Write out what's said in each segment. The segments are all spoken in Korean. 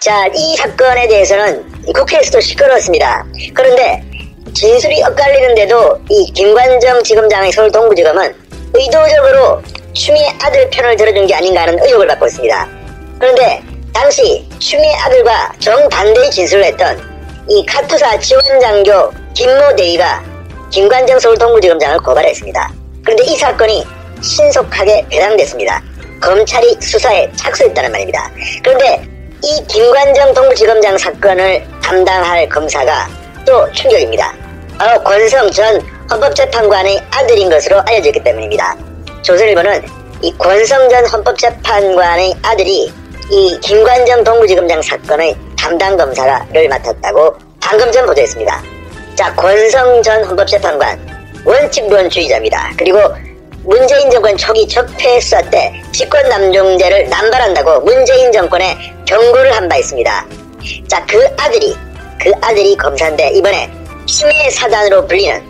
자, 이 사건에 대해서는 국회에서도 시끄러웠습니다. 그런데 진술이 엇갈리는데도 이 김관정 지검장의 서울 동부지검은 의도적으로 추미애 아들 편을 들어준 게 아닌가 하는 의혹을 받고 있습니다. 그런데 당시 추미애 아들과 정반대의 진술을 했던 이 카투사 지원장교 김모 대위가 김관정 서울 동부지검장을 고발했습니다. 그런데 이 사건이 신속하게 배당됐습니다. 검찰이 수사에 착수했다는 말입니다. 그런데 이 김관정 동부지검장 사건을 담당할 검사가 또 충격입니다. 바로 권성 전 헌법재판관의 아들인 것으로 알려졌기 때문입니다. 조선일보는 이 권성 전 헌법재판관의 아들이 이 김관정 동부지검장 사건의 담당 검사를 맡았다고 방금 전 보도했습니다. 자, 권성 전 헌법재판관 원칙론주의자입니다. 그리고 문재인 정권 초기 적폐 수사 때 직권남용죄를 남발한다고 문재인 정권에 경고를 한 바 있습니다. 자, 그 아들이 검사인데 이번에 추미애 사단으로 불리는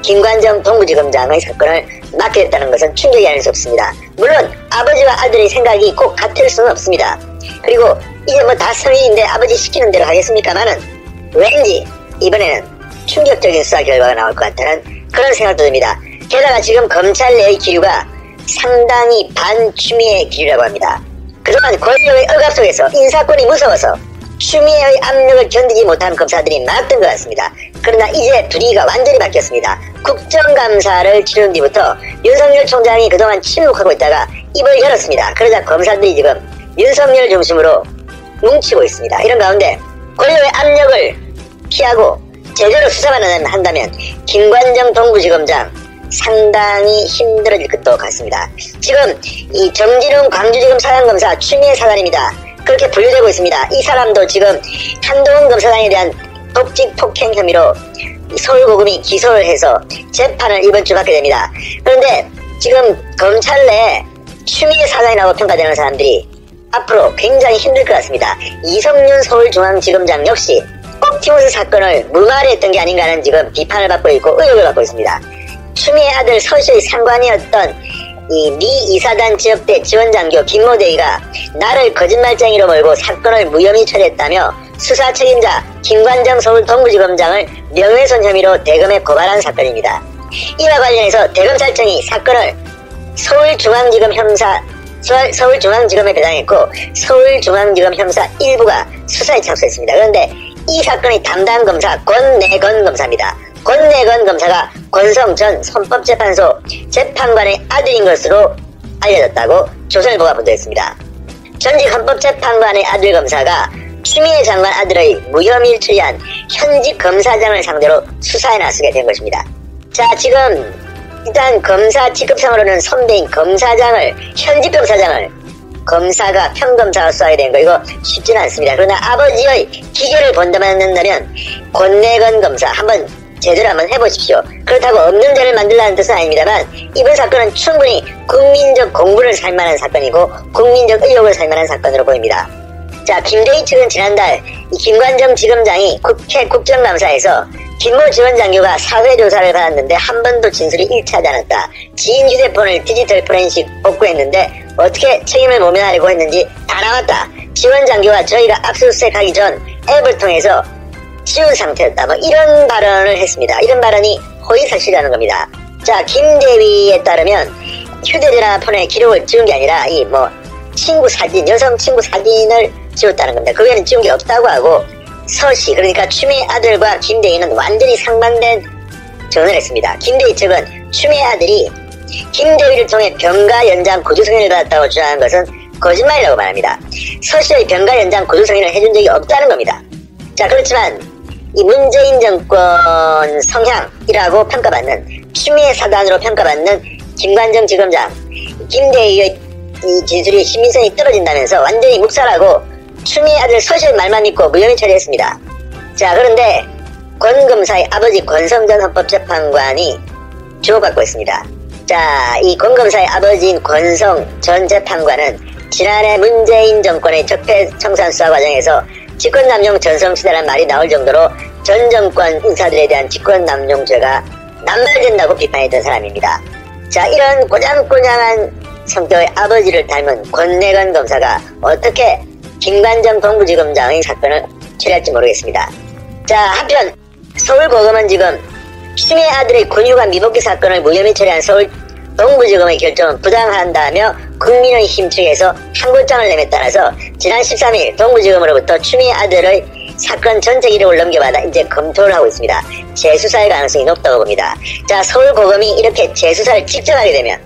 김관정 동부지검장의 사건을 맡게 됐다는 것은 충격이 아닐 수 없습니다. 물론 아버지와 아들의 생각이 꼭 같을 수는 없습니다. 그리고 이제 뭐 다 성인인데 아버지 시키는 대로 하겠습니까마는 왠지 이번에는 충격적인 수사 결과가 나올 것 같다는 그런 생각도 듭니다. 게다가 지금 검찰 내의 기류가 상당히 반추미애 기류라고 합니다. 그동안 권력의 억압 속에서 인사권이 무서워서 추미애의 압력을 견디지 못한 검사들이 많았던 것 같습니다. 그러나 이제 분위기가 완전히 바뀌었습니다. 국정감사를 치른 뒤부터 윤석열 총장이 그동안 침묵하고 있다가 입을 열었습니다. 그러자 검사들이 지금 윤석열 중심으로 뭉치고 있습니다. 이런 가운데 권력의 압력을 피하고 제대로 수사만 한다면 김관정 동부지검장 상당히 힘들어질 것도 같습니다. 지금 이 정진웅 광주지검 사장검사 추미애 사단입니다. 그렇게 분류되고 있습니다. 이 사람도 지금 한동훈 검사장에 대한 독직 폭행 혐의로 서울고검이 기소를 해서 재판을 이번 주 받게 됩니다. 그런데 지금 검찰 내에 추미애 사단이라고 평가되는 사람들이 앞으로 굉장히 힘들 것 같습니다. 이성윤 서울중앙지검장 역시 옵티머스 사건을 무마했던 게 아닌가 하는 지금 비판을 받고 있고 의혹을 받고 있습니다. 추미애 아들 서시의 상관이었던 이 미 이사단 지역대 지원장교 김모 대위가 나를 거짓말쟁이로 몰고 사건을 무혐의 처리했다며 수사 책임자 김관정 서울 동부지검장을 명예훼손 혐의로 대검에 고발한 사건입니다. 이와 관련해서 대검찰청이 사건을 서울중앙지검에 배당했고 서울중앙지검 형사 1부가 수사에 착수했습니다. 그런데 이 사건의 담당 검사 권내건 검사입니다. 권내건 검사가 권성 전 헌법재판소 재판관의 아들인 것으로 알려졌다고 조선일보가 보도했습니다. 전직 헌법재판관의 아들 검사가 추미애 장관 아들의 무혐의를 처리한 현직 검사장을 상대로 수사에 나서게 된 것입니다. 자, 지금 일단 검사 직급상으로는 선배인 현직 검사장을 검사가 평검사가 수사해야 되는 거 이거 쉽지는 않습니다. 그러나 아버지의 기계를 본다면 권내건 검사 한번 제대로 한번 해보십시오. 그렇다고 없는 죄를 만들라는 뜻은 아닙니다만 이번 사건은 충분히 국민적 공분을 살 만한 사건이고 국민적 의혹을 살 만한 사건으로 보입니다. 자, 김대희 측은 지난달 이 김관정 지검장이 국회 국정감사에서 김모 지원장교가 사회조사를 받았는데 한 번도 진술이 일치하지 않았다. 지인 휴대폰을 디지털 포렌식 복구했는데 어떻게 책임을 모면하려고 했는지 다 나왔다. 지원장교가 저희가 압수수색하기 전 앱을 통해서 지운 상태였다. 뭐 이런 발언을 했습니다. 이런 발언이 허위사실이라는 겁니다. 자, 김대위에 따르면 휴대전화 폰에 기록을 지운 게 아니라 친구 사진, 여성 친구 사진을 지웠다는 겁니다. 그 외에는 지운 게 없다고 하고 서씨, 그러니까 추미애 아들과 김대희는 완전히 상반된 증언을 했습니다. 김대희 측은 추미애 아들이 김대희를 통해 병가 연장 구두 승인을 받았다고 주장한 것은 거짓말이라고 말합니다. 서씨의 병가 연장 구두 승인을 해준 적이 없다는 겁니다. 자, 그렇지만 이 문재인 정권 성향이라고 평가받는 추미애 사단으로 평가받는 김관정 지검장 김대희의 이 진술이 신빙성이 떨어진다면서 완전히 묵살하고 추미애 아들 서시의 말만 믿고 무혐의 처리했습니다. 자, 그런데 권 검사의 아버지 권성 전 헌법재판관이 주목받고 있습니다. 자, 이 권 검사의 아버지인 권성 전 재판관은 지난해 문재인 정권의 적폐 청산 수사 과정에서 직권남용 전성시대라는 말이 나올 정도로 전 정권 인사들에 대한 직권남용죄가 남발된다고 비판했던 사람입니다. 자, 이런 꼬장꼬장한 성격의 아버지를 닮은 권내건 검사가 어떻게 김관정 동부지검장의 사건을 처리할지 모르겠습니다. 자, 한편 서울고검은 지금 추미애 아들의 권유관 미복귀 사건을 무혐의 처리한 서울 동부지검의 결정은 부당하다며 국민의힘 측에서 항고장을 내에 따라서 지난 13일 동부지검으로부터 추미애 아들의 사건 전체 기록을 넘겨받아 이제 검토를 하고 있습니다. 재수사의 가능성이 높다고 봅니다. 자, 서울고검이 이렇게 재수사를 직접 하게 되면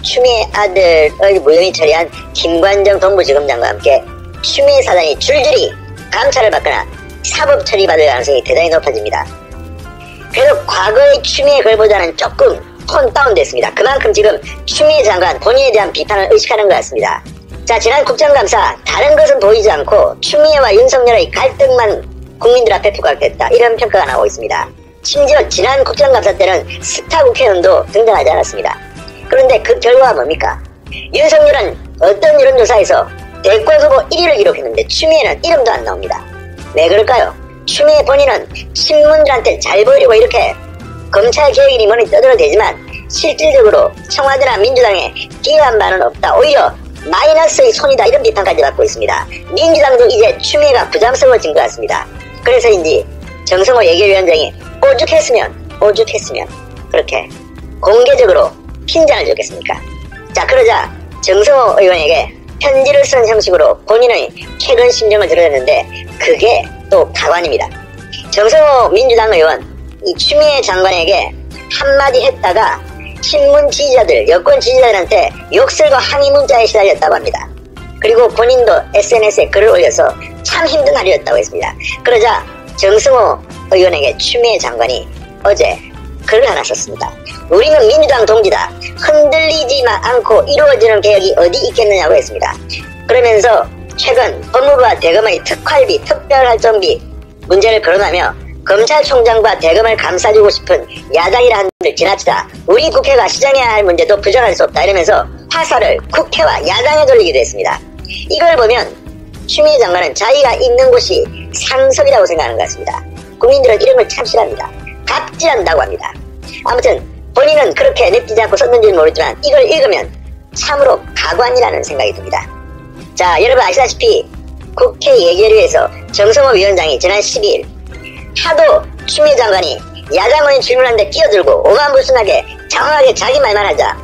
추미애 아들의 무혐의 처리한 김관정 동부지검장과 함께 추미애 사단이 줄줄이 감찰을 받거나 사법 처리받을 가능성이 대단히 높아집니다. 그래도 과거의 추미애 글보다는 조금 톤 다운됐습니다. 그만큼 지금 추미애 장관 본인에 대한 비판을 의식하는 것 같습니다. 자, 지난 국정감사 다른 것은 보이지 않고 추미애와 윤석열의 갈등만 국민들 앞에 부각됐다, 이런 평가가 나오고 있습니다. 심지어 지난 국정감사 때는 스타 국회의원도 등장하지 않았습니다. 그런데 그 결과가 뭡니까? 윤석열은 어떤 여론조사에서 대권 후보 1위를 기록했는데 추미애는 이름도 안 나옵니다. 왜 그럴까요? 추미애 본인은 신문들한테 잘 보이려고 이렇게 검찰 개혁이니 뭐니 떠들어대지만 실질적으로 청와대나 민주당에 기여한 바는 없다, 오히려 마이너스의 손이다, 이런 비판까지 받고 있습니다. 민주당도 이제 추미애가 부담스러워진 것 같습니다. 그래서인지 정성호 예결위원장이 오죽했으면 그렇게 공개적으로 핀잔을 줬겠습니까? 자, 그러자 정성호 의원에게 편지를 쓴 형식으로 본인의 최근 심정을 드러냈는데 그게 또 가관입니다. 정성호 민주당 의원 이 추미애 장관에게 한마디 했다가 신문 지지자들, 여권 지지자들한테 욕설과 항의 문자에 시달렸다고 합니다. 그리고 본인도 SNS에 글을 올려서 참 힘든 하루였다고 했습니다. 그러자 정성호 의원에게 추미애 장관이 어제 글을 하나 썼습니다. 우리는 민주당 동지다. 흔들리지만 않고 이루어지는 개혁이 어디 있겠느냐고 했습니다. 그러면서 최근 법무부와 대검의 특활비, 특별활동비 문제를 거론하며 검찰총장과 대검을 감싸주고 싶은 야당이라 한들 지나치다 우리 국회가 시정해야 할 문제도 부정할 수 없다, 이러면서 화살을 국회와 야당에 돌리기도 했습니다. 이걸 보면 추미애 장관은 자기가 있는 곳이 상석이라고 생각하는 것 같습니다. 국민들은 이런 걸 참 싫어합니다. 갑질한다고 합니다. 아무튼 본인은 그렇게 느끼지 않고 썼는지는 모르지만 이걸 읽으면 참으로 가관이라는 생각이 듭니다. 자, 여러분 아시다시피 국회 예결위에서 정성호 위원장이 지난 12일 하도 추미애 장관이 야당원이 질문하는데 끼어들고 오만불순하게 장황하게 자기 말만 하자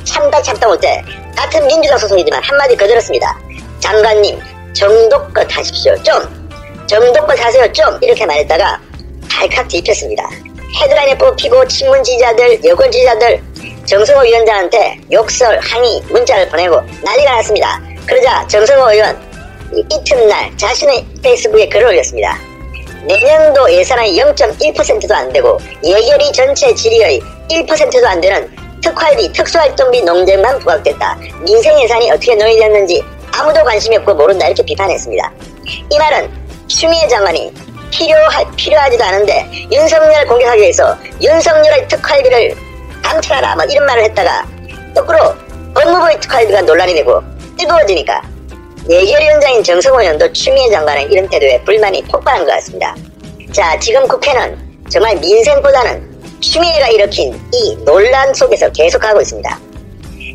참다 못해 같은 민주당 소속이지만 한마디 거들었습니다. 장관님 정도껏 하십시오, 좀 정도껏 하세요, 좀, 이렇게 말했다가 발칵 뒤집혔습니다. 헤드라인에 뽑히고 친문 지지자들, 여권 지지자들 정성호 위원장한테 욕설, 항의 문자를 보내고 난리가 났습니다. 그러자 정성호 의원 이튿날 자신의 페이스북에 글을 올렸습니다. 내년도 예산의 0.1%도 안 되고 예결위 전체 질의의 1%도 안 되는 특활비, 특수활동비 논쟁만 부각됐다. 민생 예산이 어떻게 논의됐는지 아무도 관심이 없고 모른다, 이렇게 비판했습니다. 이 말은 추미애 장관이 필요하지도 않은데 윤석열 공격하기 위해서 윤석열의 특활비를 감찰하라, 뭐 이런 말을 했다가 거꾸로 법무부의 특활비가 논란이 되고 뜨거워지니까 예결위원장인 정성호 의원도 추미애 장관의 이런 태도에 불만이 폭발한 것 같습니다. 자, 지금 국회는 정말 민생보다는 추미애가 일으킨 이 논란 속에서 계속하고 있습니다.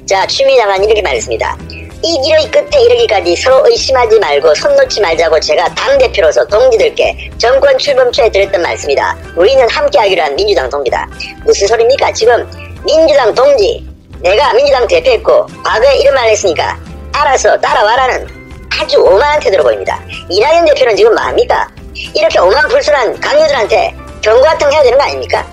자, 추미애 장관이 이렇게 말했습니다. 이 길의 끝에 이르기까지 서로 의심하지 말고 손 놓지 말자고 제가 당대표로서 동지들께 정권 출범 초에 드렸던 말씀이다. 우리는 함께하기로 한 민주당 동지다. 무슨 소리입니까? 지금 민주당 동지, 내가 민주당 대표했고 과거에 이런 말을 했으니까 알아서 따라와라는 아주 오만한 태도로 보입니다. 이낙연 대표는 지금 뭐합니까? 이렇게 오만불순한 강요들한테 경고 같은 거 해야 되는 거 아닙니까?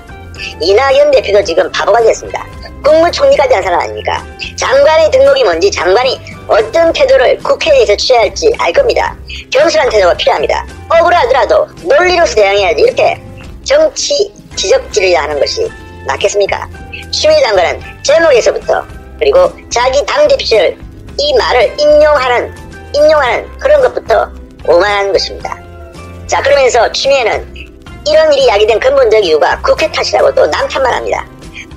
이낙연 대표도 지금 바보가 됐습니다. 국무총리까지 한 사람 아닙니까? 장관의 등록이 뭔지, 장관이 어떤 태도를 국회에서 취해야 할지 알 겁니다. 경솔한 태도가 필요합니다. 억울하더라도 논리로서 대응해야지 이렇게 정치 지적질을 하는 것이 맞겠습니까? 추미애 장관은 제목에서부터 그리고 자기 당대표를 이 말을 인용하는 그런 것부터 오만한 것입니다. 자, 그러면서 추미애는 이런 일이 야기된 근본적 이유가 국회 탓이라고 또 남탓만 합니다.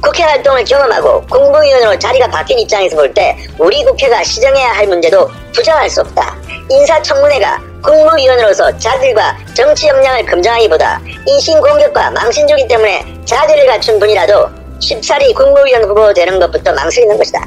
국회 활동을 경험하고 국무위원으로 자리가 바뀐 입장에서 볼 때 우리 국회가 시정해야 할 문제도 부정할 수 없다. 인사청문회가 국무위원으로서 자질과 정치 역량을 검증하기보다 인신공격과 망신주기 때문에 자질을 갖춘 분이라도 쉽사리 국무위원 후보 되는 것부터 망설이는 것이다.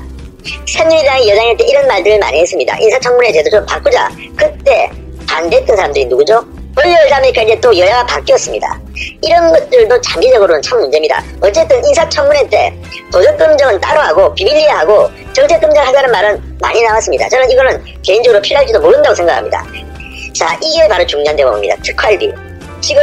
새누리당이 여당일 때 이런 말들을 많이 했습니다. 인사청문회 제도 좀 바꾸자. 그때 반대했던 사람들이 누구죠? 권력을 잡으니까 이제 또 여야가 바뀌었습니다. 이런 것들도 장기적으로는 참 문제입니다. 어쨌든 인사청문회 때 도덕검증은 따로 하고 비밀리에 하고 정책검증 하자는 말은 많이 나왔습니다. 저는 이거는 개인적으로 필요할지도 모른다고 생각합니다. 자, 이게 바로 중요한 대목입니다. 특활비. 지금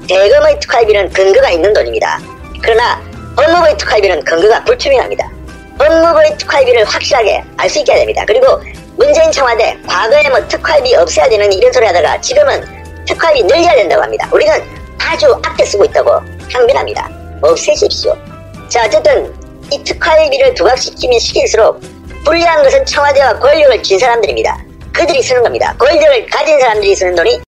대검의 특활비는 근거가 있는 돈입니다. 그러나 법무부의 특활비는 근거가 불투명합니다. 법무부의 특활비를 확실하게 알 수 있게 해야 됩니다. 그리고 문재인 청와대 과거에 뭐 특활비 없애야 되는 이런 소리 하다가 지금은 특활비 늘려야 된다고 합니다. 우리는 아주 아껴 쓰고 있다고 항변합니다. 없애십시오. 자, 어쨌든 이 특활비를 부각시키면 시킬수록 불리한 것은 청와대와 권력을 쥔 사람들입니다. 그들이 쓰는 겁니다. 권력을 가진 사람들이 쓰는 돈이